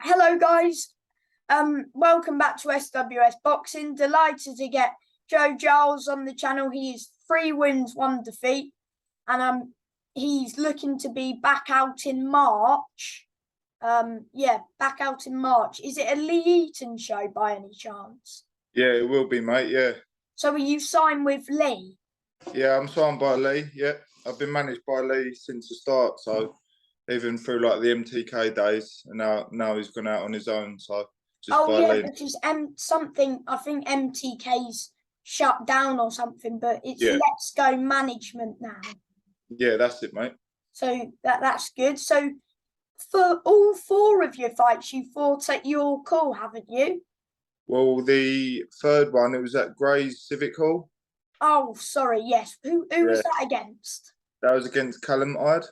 Hello guys. Welcome back to SWS Boxing. Delighted to get Joe Giles on the channel. He is 3 wins, 1 defeat, and he's looking to be back out in March. Back out in March. Is it a Lee Eaton show by any chance? Yeah, it will be, mate. Yeah. So are you signed with Lee? Yeah, I'm signed by Lee. Yeah, I've been managed by Lee since the start. So even through like the MTK days, and now he's gone out on his own. So just by Lee. Because something, I think MTK's shut down or something, but it's Let's Go Management now. Yeah, that's it, mate. So that's good. So for all 4 of your fights, you fought at your call, haven't you? Well, the third one, it was at Gray's Civic Hall. Oh, sorry, yes. Who was that against? That was against Callum Hyde.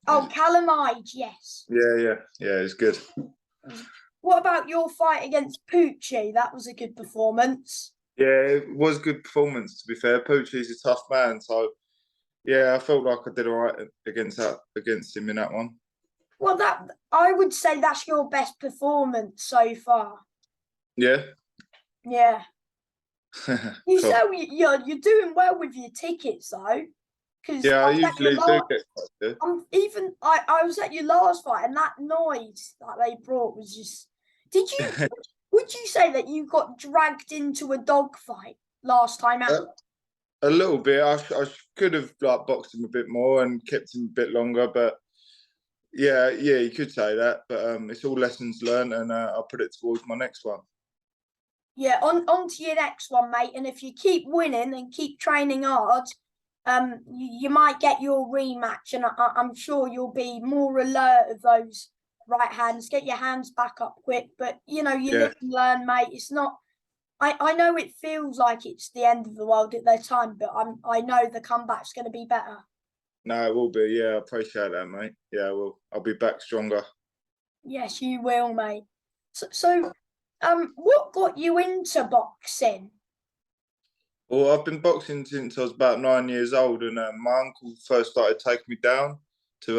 Oh, Callum Hyde, yes. Yeah, it's good. What about your fight against Pucci? That was a good performance. Yeah, it was good performance, to be fair. Pucci's a tough man, so yeah, I felt like I did all right against him in that one. Well, I would say that's your best performance so far. Yeah. Yeah. You cool. You're doing well with your tickets though. Yeah, I usually do get quite good. I was at your last fight, and that noise that they brought was just. Did you? Would you say that you got dragged into a dog fight last time out? A little bit. I could have like boxed him a bit more and kept him a bit longer, but yeah, you could say that. But it's all lessons learned, and I'll put it towards my next one. Yeah, on to your next one, mate. And if you keep winning and keep training hard, you might get your rematch, and I'm sure you'll be more alert of those right hands. Get your hands back up quick, but you live and learn, mate. It's not. I know it feels like it's the end of the world at their time, but I know the comeback's going to be better. No, it will be. Yeah, I appreciate that, mate. Yeah, I will. I'll be back stronger. Yes, you will, mate. So what got you into boxing? Well, I've been boxing since I was about 9 years old, and my uncle first started taking me down to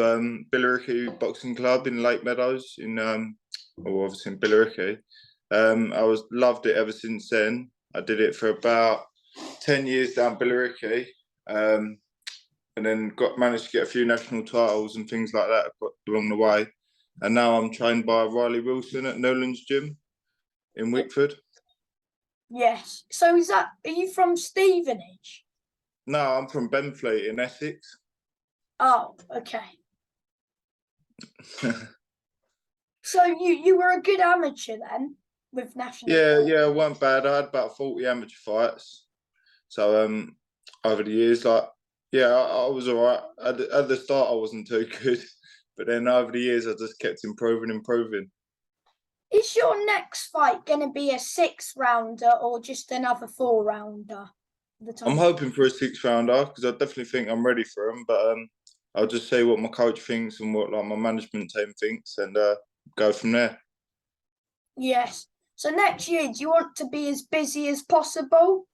Billericay Boxing Club in Lake Meadows, obviously in Billericay. I loved it ever since then. I did it for about 10 years down Billericay, and then managed to get a few national titles and things like that along the way. And now I'm trained by Riley Wilson at Nolan's Gym in Wickford. Yes. So are you from Stevenage? No, I'm from Benfleet in Essex. Oh, okay. So you were a good amateur then with national. Yeah, it wasn't bad. I had about 40 amateur fights. So over the years, I was all right. At the start, I wasn't too good, but then over the years, I just kept improving. Is your next fight going to be a 6-rounder or just another 4-rounder? I'm hoping for a 6-rounder because I definitely think I'm ready for them. But I'll just see what my coach thinks and what my management team thinks, and go from there. Yes. So next year, do you want to be as busy as possible?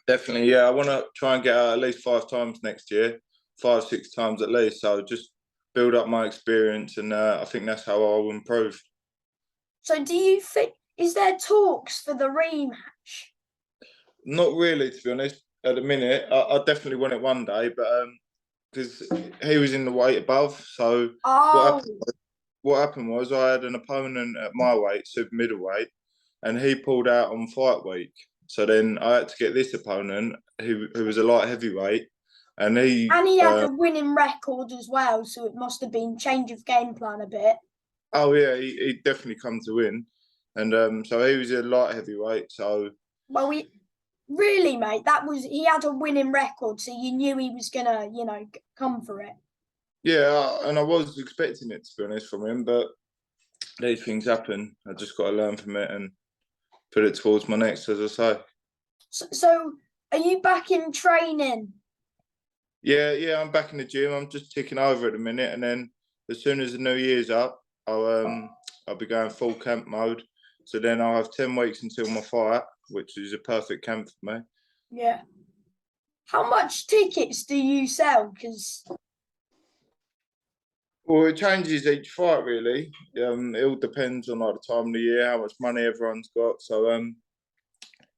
Definitely, yeah. I want to try and get out at least 5 times next year, 5, 6 times at least. So just build up my experience, and I think that's how I will improve. So do you think, is there talks for the rematch? Not really, to be honest, at the minute. I definitely want it one day, but because he was in the weight above. So what happened was I had an opponent at my weight, super middleweight, and he pulled out on fight week. So then I had to get this opponent who was a light heavyweight, and he had a winning record as well, so it must have been change of game plan a bit. Oh yeah, he definitely come to win, and so he was a light heavyweight. So really, mate, he had a winning record, so you knew he was gonna, come for it. Yeah, and I was expecting it, to be honest, from him, but these things happen. I just got to learn from it and put it towards my next, as I say. So are you back in training? Yeah, I'm back in the gym. I'm just ticking over at the minute, and then as soon as the new year's up, I'll be going full camp mode. So then I'll have 10 weeks until my fight, which is a perfect camp for me. Yeah. How much tickets do you sell? Well, it changes each fight really. It all depends on like the time of the year, how much money everyone's got. So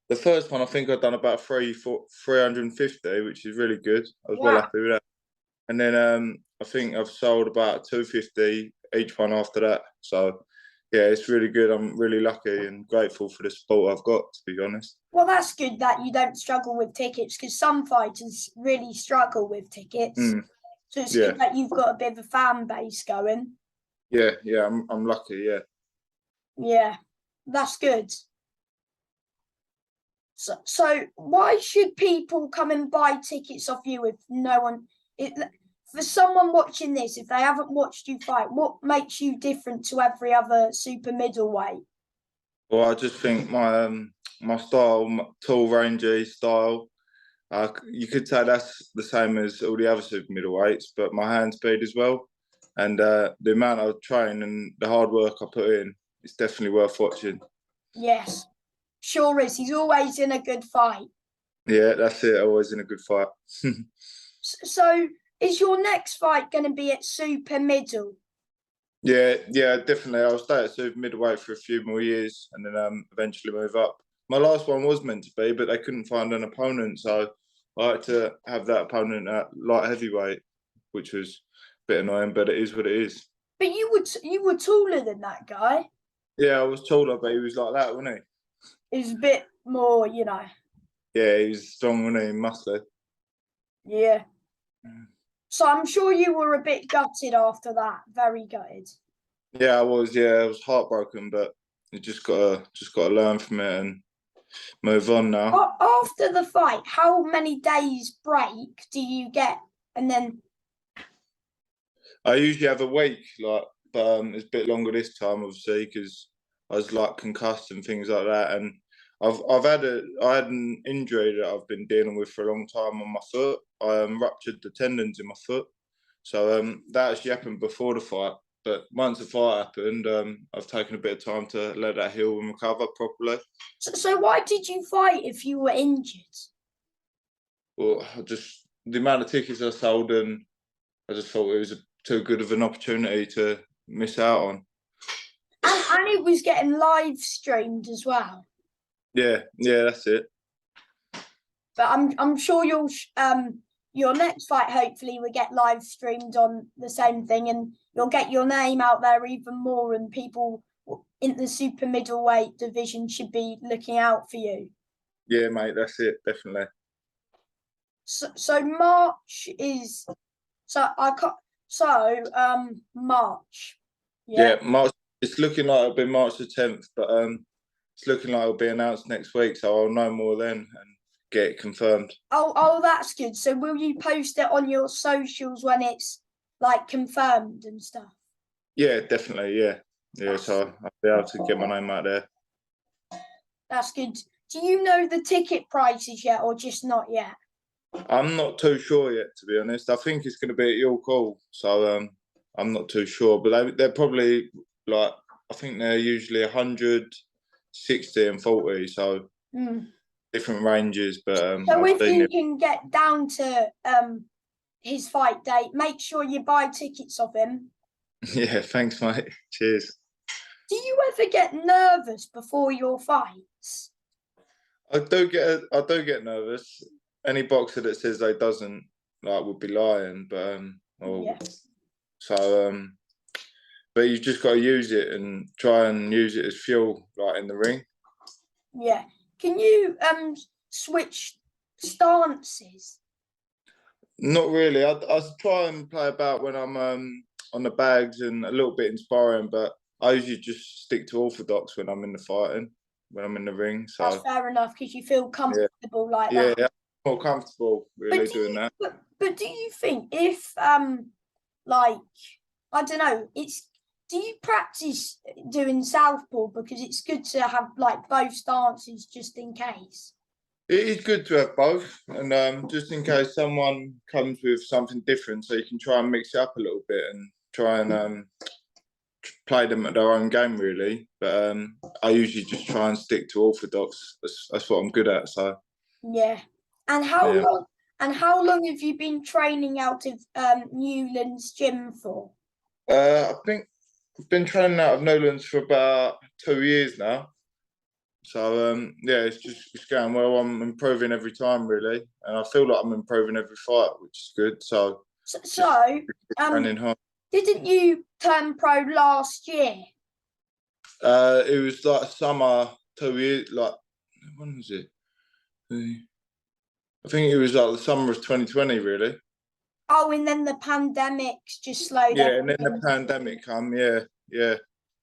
the first one I think I've done about 350, which is really good. I was well Wow. happy with that. And then I think I've sold about 250 each one after that. So yeah, it's really good. I'm really lucky and grateful for the support I've got, to be honest. Well, that's good that you don't struggle with tickets because some fighters really struggle with tickets. Mm, So it's yeah, good that you've got a bit of a fan base going. yeah. I'm lucky. Yeah. Yeah, that's good. So why should people come and buy tickets off you if no one? For someone watching this, if they haven't watched you fight, what makes you different to every other super middleweight? Well, I just think my style, my tall, rangy style. You could say that's the same as all the other super middleweights, but my hand speed as well, and the amount I train and the hard work I put in, it's definitely worth watching. Yes, sure is. He's always in a good fight. Yeah, that's it. Always in a good fight. So is your next fight going to be at super middle? Yeah, definitely. I'll stay at super middleweight for a few more years, and then eventually move up. My last one was meant to be, but they couldn't find an opponent, so I had to have that opponent at light heavyweight, which was a bit annoying, but it is what it is. But you were taller than that guy. Yeah, I was taller, but he was like that, wasn't He's a bit more. he? Yeah, he was strong, wasn't he? Muscly. Yeah. So I'm sure you were a bit gutted after that. Very gutted. Yeah, I was. Yeah, I was heartbroken, but you just gotta learn from it and move on now. After the fight, how many days break do you get? And then, I usually have a week, like, but it's a bit longer this time, obviously, because I was like concussed and things like that. And I had an injury that I've been dealing with for a long time on my foot. I ruptured the tendons in my foot, so that actually happened before the fight. But once the fight happened, I've taken a bit of time to let that heal and recover properly. so why did you fight if you were injured? Well, just the amount of tickets I sold, and I just thought it was too good of an opportunity to miss out on. And it was getting live streamed as well. Yeah, that's it. But I'm sure your next fight hopefully will get live streamed on the same thing, and you'll get your name out there even more, and people in the super middleweight division should be looking out for you. Yeah, mate, that's it, definitely. So March is so I can't so March. Yeah, Yeah. March. It's looking like it'll be March the 10th, but it's looking like it'll be announced next week, so I'll know more then and get it confirmed. Oh, that's good. So will you post it on your socials when it's like confirmed and stuff? Yeah, definitely. Yeah. So I'll be able to get my name out there. That's good. Do you know the ticket prices yet, or just not yet? I'm not too sure yet, to be honest. I think it's going to be at your call, so I'm not too sure. But they're probably like, I think they're usually 100, 60, and 40, so different ranges. But So I've if seen you it. can get down to his fight date, make sure you buy tickets of him. Yeah, thanks, mate. Cheers. Do you ever get nervous before your fights? I do get nervous. Any boxer that says they doesn't like would be lying. But Yeah. so but you've just got to use it and try and use it as fuel, like in the ring. Yeah. Can you switch stances? Not really. I try and play about when I'm on the bags and a little bit inspiring, but I usually just stick to orthodox when I'm in the fighting, when I'm in the ring. That's So fair enough because you feel yeah, comfortable like that. yeah, more comfortable But really do doing you that. but do you think if like I don't know, it's do you practice doing southpaw because it's good to have like both stances just in case? It is good to have both, and just in case someone comes with something different, so you can try and mix it up a little bit and try and play them at their own game, really. But I usually just try and stick to orthodox. That's what I'm good at. So Yeah. And yeah, how long have you been training out of Newland's gym for? I think I've been training out of Newlands for about 2 years now. So yeah, it's going well. I'm improving every time really, and I feel like I'm improving every fight, which is good. So So, just so training hard. didn't you turn pro last year? It was like summer 2 years. Like when was it? I think it was like the summer of 2020, really. Oh, and then the pandemic's just slowed Yeah, and then the everything. pandemic come. Yeah, yeah,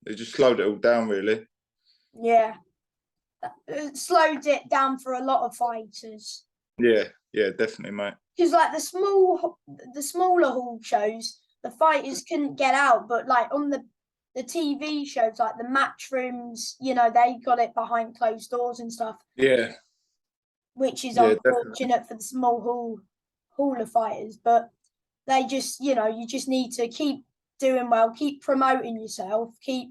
it just slowed it all down, really. Yeah, it slowed it down for a lot of fighters. Yeah, yeah, definitely, mate. Because like the smaller hall shows, the fighters couldn't get out, but like on the TV shows, like the match rooms, they got it behind closed doors and stuff, Yeah, which is yeah, definitely. unfortunate for the small hall of fighters. But they just, you just need to keep doing well, keep promoting yourself, keep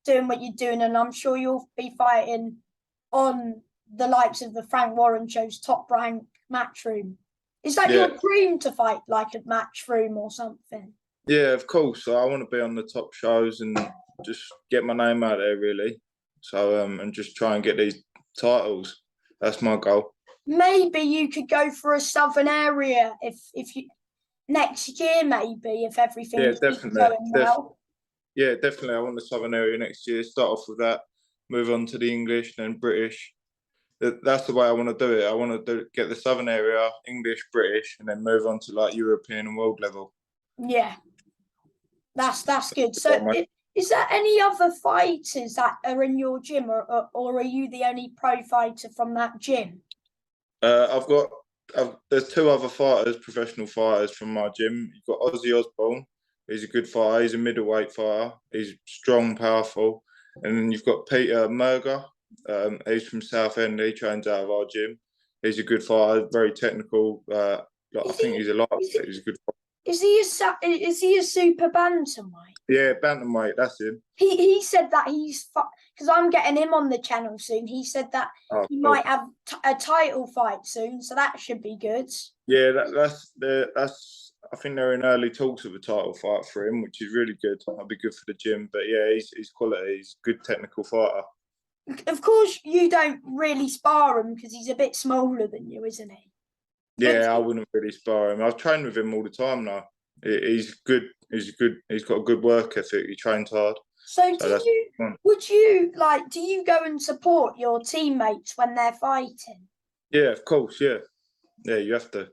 doing what you're doing, and I'm sure you'll be fighting on the likes of the Frank Warren show's top rank match room. Is that Yeah, your dream to fight like a match room or something? yeah, of course. So I want to be on the top shows and just get my name out there, really. So and just try and get these titles. That's my goal. Maybe you could go for a southern area if you next year, maybe if everything Yeah, keeps definitely. going well. Yeah, definitely. I want the Southern area next year. Start off with that, move on to the English, then British. That's the way I want to do it. I want to get the Southern area, English, British, and then move on to like European and world level. Yeah, that's good. So, is there any other fighters that are in your gym, or are you the only pro fighter from that gym? I've got there's two other fighters, professional fighters from my gym. You've got Ozzy Osbourne. He's a good fighter. He's a middleweight fighter. He's strong, powerful. And then you've got Peter Merger. He's from Southend. He trains out of our gym. He's a good fighter, very technical. I Is think he he's a lot. is he He's a good fighter. is he a super bantamweight? Yeah, bantamweight. That's him. He said that because I'm getting him on the channel soon. He said that Oh, he cool. might have a title fight soon, so that should be good. Yeah, that's. I think they're in early talks of a title fight for him, which is really good. That'll be good for the gym. But yeah, he's quality. He's a good technical fighter. Of course, you don't really spar him because he's a bit smaller than you, isn't he? But Yeah, I wouldn't really spar him. I've trained with him all the time now. He's good. He's good. He's got a good work ethic. He trains hard. so So that's fun. do you go and support your teammates when they're fighting? Yeah, of course. Yeah, yeah. You have to.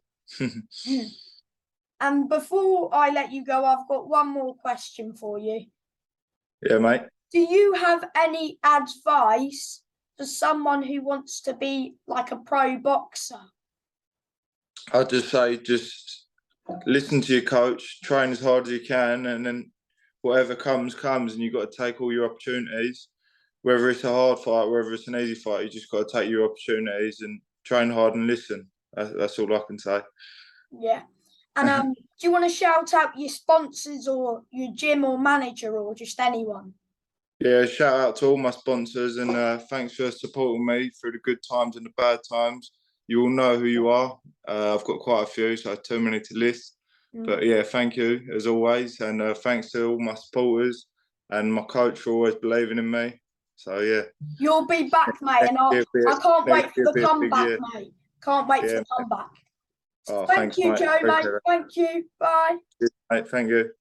And before I let you go, I've got one more question for you. Yeah, mate. Do you have any advice for someone who wants to be like a pro boxer? I'd just say just listen to your coach, train as hard as you can, and then whatever comes, comes, and you've got to take all your opportunities. Whether it's a hard fight, whether it's an easy fight, you just got to take your opportunities and train hard and listen. That's all I can say. Yeah. And do you want to shout out your sponsors or your gym or manager or just anyone? Yeah, shout out to all my sponsors and thanks for supporting me through the good times and the bad times. You all know who you are. I've got quite a few, so too many to list. But yeah, thank you as always, and thanks to all my supporters and my coach for always believing in me. So yeah, You'll be back, mate, and I can't wait for the comeback, mate. Can't wait for the comeback. Oh, Thank thanks, you, mate. Joe, mate. Appreciate it. Thank you. Bye. Mate, thank you.